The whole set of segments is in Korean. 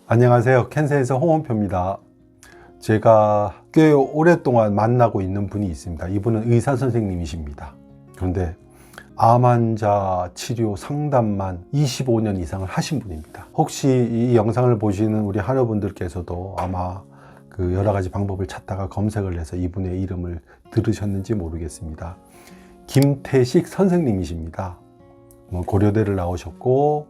안녕하세요. 캔서에서 홍원표입니다. 제가 꽤 오랫동안 만나고 있는 분이 있습니다. 이분은 의사 선생님이십니다. 그런데 암 환자 치료 상담만 25년 이상을 하신 분입니다. 혹시 이 영상을 보시는 우리 환우분들께서도 아마 그 여러 가지 방법을 찾다가 검색을 해서 이분의 이름을 들으셨는지 모르겠습니다. 김태식 선생님이십니다. 고려대를 나오셨고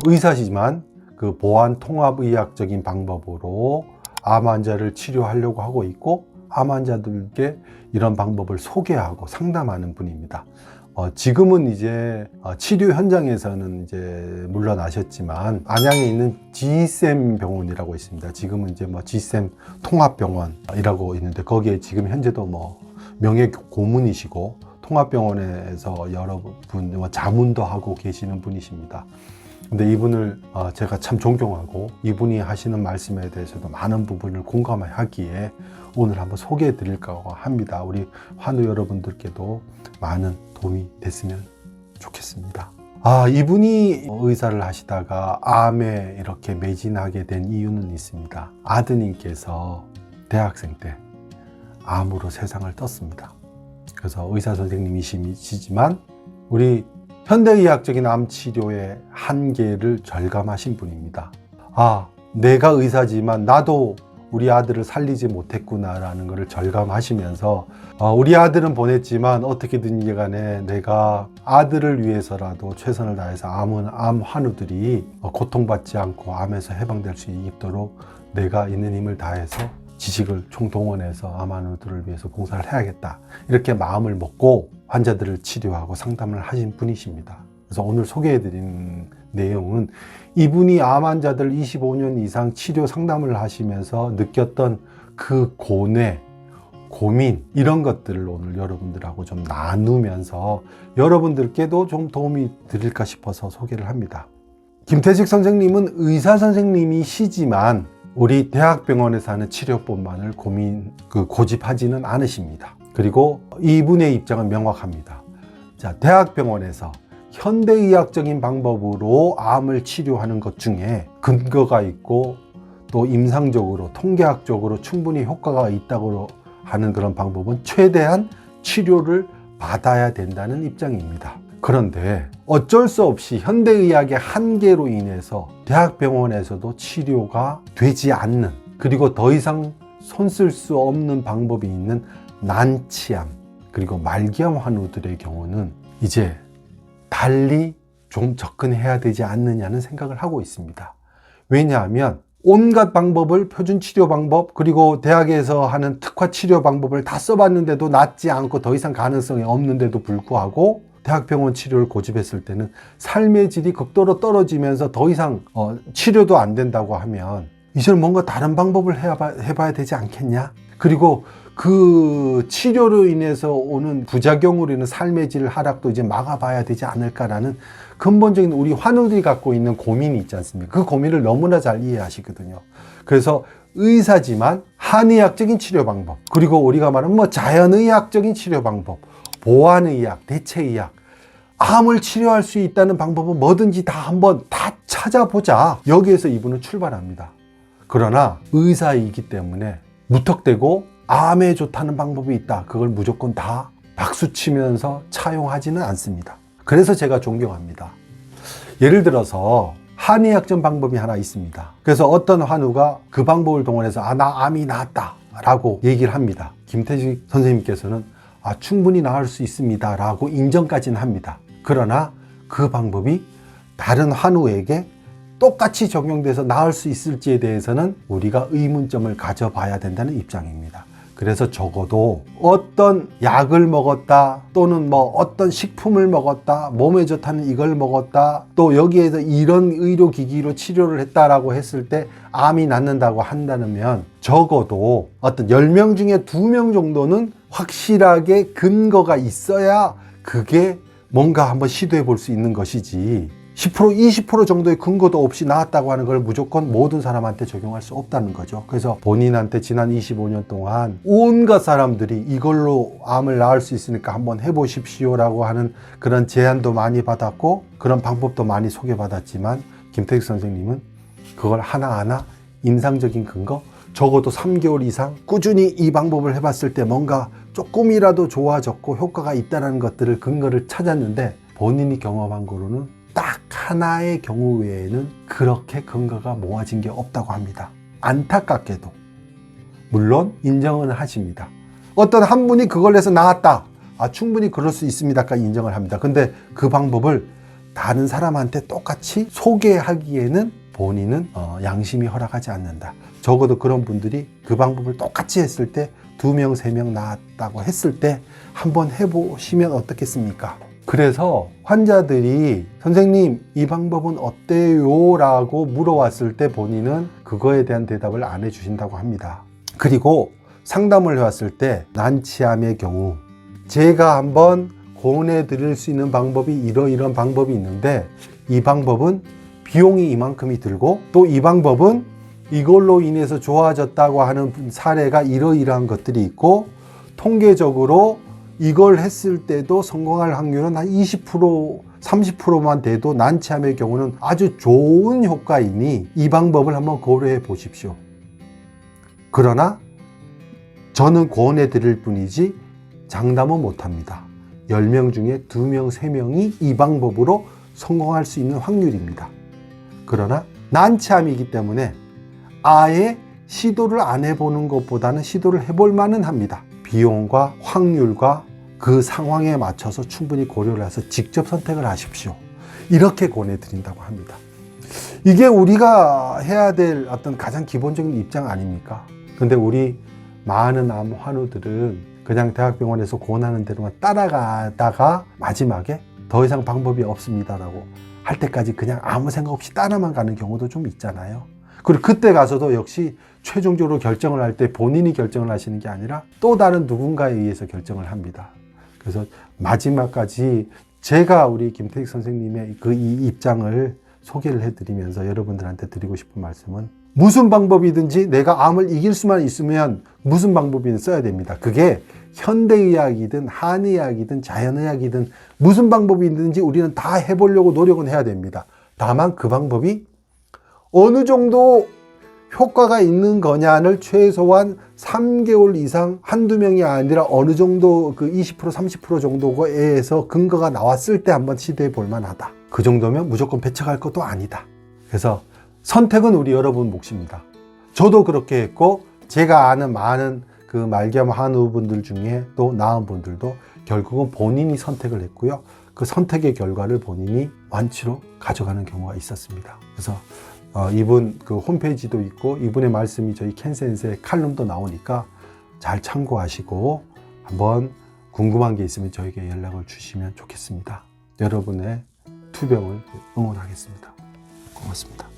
의사시지만 그 보안 통합의학적인 방법으로 암 환자를 치료하려고 하고 있고 암 환자들께 이런 방법을 소개하고 상담하는 분입니다. 지금은 이제 치료 현장에서는 이제 물러나셨지만 안양에 있는 GSM 병원이라고 있습니다. 지금은 이제 GSM 통합병원이라고 있는데 거기에 지금 현재도 명예 고문이시고 통합병원에서 여러분 자문도 하고 계시는 분이십니다. 근데 이분을 제가 참 존경하고 이분이 하시는 말씀에 대해서도 많은 부분을 공감하기에 오늘 한번 소개해 드릴까 합니다. 우리 환우 여러분들께도 많은 도움이 됐으면 좋겠습니다. 이분이 의사를 하시다가 암에 이렇게 매진하게 된 이유는 있습니다. 아드님께서 대학생 때 암으로 세상을 떴습니다. 그래서 의사 선생님이시지만 우리 현대의학적인 암 치료의 한계를 절감하신 분입니다. 내가 의사지만 나도 우리 아들을 살리지 못했구나라는 것을 절감하시면서 우리 아들은 보냈지만 어떻게든지 간에 내가 아들을 위해서라도 최선을 다해서 암 환우들이 고통받지 않고 암에서 해방될 수 있도록 내가 있는 힘을 다해서 지식을 총동원해서 암 환우들을 위해서 봉사를 해야겠다, 이렇게 마음을 먹고 환자들을 치료하고 상담을 하신 분이십니다. 그래서 오늘 소개해드린 내용은 이분이 암 환자들 25년 이상 치료 상담을 하시면서 느꼈던 그 고뇌, 고민, 이런 것들을 오늘 여러분들하고 좀 나누면서 여러분들께도 좀 도움이 드릴까 싶어서 소개를 합니다. 김태식 선생님은 의사 선생님이시지만 우리 대학병원에서 하는 치료법만을 고집하지는 않으십니다. 그리고 이분의 입장은 명확합니다. 대학병원에서 현대의학적인 방법으로 암을 치료하는 것 중에 근거가 있고 또 임상적으로 통계학적으로 충분히 효과가 있다고 하는 그런 방법은 최대한 치료를 받아야 된다는 입장입니다. 그런데 어쩔 수 없이 현대의학의 한계로 인해서 대학병원에서도 치료가 되지 않는, 그리고 더 이상 손 쓸 수 없는 방법이 있는 난치암 그리고 말기암 환우들의 경우는 이제 달리 좀 접근해야 되지 않느냐는 생각을 하고 있습니다. 왜냐하면 온갖 방법을, 표준 치료 방법 그리고 대학에서 하는 특화 치료 방법을 다 써봤는데도 낫지 않고 더 이상 가능성이 없는데도 불구하고 대학병원 치료를 고집했을 때는 삶의 질이 극도로 떨어지면서 더 이상 치료도 안 된다고 하면 이제는 뭔가 다른 방법을 해봐야 되지 않겠냐? 그리고 그 치료로 인해서 오는 부작용으로 인한 삶의 질 하락도 이제 막아봐야 되지 않을까라는 근본적인 우리 환우들이 갖고 있는 고민이 있지 않습니까? 그 고민을 너무나 잘 이해하시거든요. 그래서 의사지만 한의학적인 치료 방법, 그리고 우리가 말하는 자연의학적인 치료 방법, 보완의학, 대체의학, 암을 치료할 수 있다는 방법은 뭐든지 다 한번 다 찾아보자. 여기에서 이분은 출발합니다. 그러나 의사이기 때문에 무턱대고 암에 좋다는 방법이 있다, 그걸 무조건 다 박수치면서 차용하지는 않습니다. 그래서 제가 존경합니다. 예를 들어서 한의학적 방법이 하나 있습니다. 그래서 어떤 환우가 그 방법을 동원해서 나 암이 나았다 라고 얘기를 합니다. 김태식 선생님께서는 충분히 나을 수 있습니다 라고 인정까지는 합니다. 그러나 그 방법이 다른 환우에게 똑같이 적용돼서 나을 수 있을지에 대해서는 우리가 의문점을 가져봐야 된다는 입장입니다. 그래서 적어도 어떤 약을 먹었다, 또는 어떤 식품을 먹었다, 몸에 좋다는 이걸 먹었다, 또 여기에서 이런 의료기기로 치료를 했다라고 했을 때 암이 낫는다고 한다면 적어도 어떤 10명 중에 2명 정도는 확실하게 근거가 있어야 그게 뭔가 한번 시도해 볼 수 있는 것이지, 10%, 20% 정도의 근거도 없이 나왔다고 하는 걸 무조건 모든 사람한테 적용할 수 없다는 거죠. 그래서 본인한테 지난 25년 동안 온갖 사람들이 이걸로 암을 낳을 수 있으니까 한번 해보십시오 라고 하는 그런 제안도 많이 받았고 그런 방법도 많이 소개받았지만 김태식 선생님은 그걸 하나하나 임상적인 근거, 적어도 3개월 이상 꾸준히 이 방법을 해봤을 때 뭔가 조금이라도 좋아졌고 효과가 있다는 것들을 근거를 찾았는데 본인이 경험한 거로는 딱 하나의 경우 외에는 그렇게 근거가 모아진 게 없다고 합니다. 안타깝게도. 물론 인정은 하십니다. 어떤 한 분이 그걸 해서 나았다. 충분히 그럴 수 있습니다까지 인정을 합니다. 근데 그 방법을 다른 사람한테 똑같이 소개하기에는 본인은 양심이 허락하지 않는다. 적어도 그런 분들이 그 방법을 똑같이 했을 때 2명, 3명 나았다고 했을 때 한번 해보시면 어떻겠습니까? 그래서 환자들이 선생님 이 방법은 어때요? 라고 물어왔을 때 본인은 그거에 대한 대답을 안 해주신다고 합니다. 그리고 상담을 해왔을 때 난치암의 경우 제가 한번 권해 드릴 수 있는 방법이 이러이러한 방법이 있는데 이 방법은 비용이 이만큼이 들고 또 이 방법은 이걸로 인해서 좋아졌다고 하는 사례가 이러이러한 것들이 있고 통계적으로 이걸 했을 때도 성공할 확률은 한 20%, 30%만 돼도 난치암의 경우는 아주 좋은 효과이니 이 방법을 한번 고려해 보십시오. 그러나 저는 권해 드릴 뿐이지 장담은 못합니다. 10명 중에 2명, 3명이 이 방법으로 성공할 수 있는 확률입니다. 그러나 난치암이기 때문에 아예 시도를 안 해보는 것보다는 시도를 해볼 만은 합니다. 비용과 확률과 그 상황에 맞춰서 충분히 고려를 해서 직접 선택을 하십시오. 이렇게 권해드린다고 합니다. 이게 우리가 해야 될 어떤 가장 기본적인 입장 아닙니까? 근데 우리 많은 암 환우들은 그냥 대학병원에서 권하는 대로만 따라가다가 마지막에 더 이상 방법이 없습니다라고 할 때까지 그냥 아무 생각 없이 따라만 가는 경우도 좀 있잖아요. 그리고 그때 가서도 역시 최종적으로 결정을 할 때 본인이 결정을 하시는 게 아니라 또 다른 누군가에 의해서 결정을 합니다. 그래서 마지막까지 제가 우리 김태익 선생님의 이 입장을 소개를 해드리면서 여러분들한테 드리고 싶은 말씀은 무슨 방법이든지 내가 암을 이길 수만 있으면 무슨 방법이든 써야 됩니다. 그게 현대의학이든 한의학이든 자연의학이든 무슨 방법이든지 우리는 다 해보려고 노력은 해야 됩니다. 다만 그 방법이 어느 정도 효과가 있는 거냐를 최소한 3개월 이상 한두 명이 아니라 어느 정도 그 20%, 30% 정도에서 근거가 나왔을 때 한번 시도해 볼 만하다. 그 정도면 무조건 배척할 것도 아니다. 그래서 선택은 우리 여러분 몫입니다. 저도 그렇게 했고 제가 아는 많은 그 말기암 환우분들 중에 또 나은 분들도 결국은 본인이 선택을 했고요. 그 선택의 결과를 본인이 완치로 가져가는 경우가 있었습니다. 그래서 이분 그 홈페이지도 있고 이분의 말씀이 저희 캔센스의 칼럼도 나오니까 잘 참고하시고 한번 궁금한 게 있으면 저에게 연락을 주시면 좋겠습니다. 여러분의 투병을 응원하겠습니다. 고맙습니다.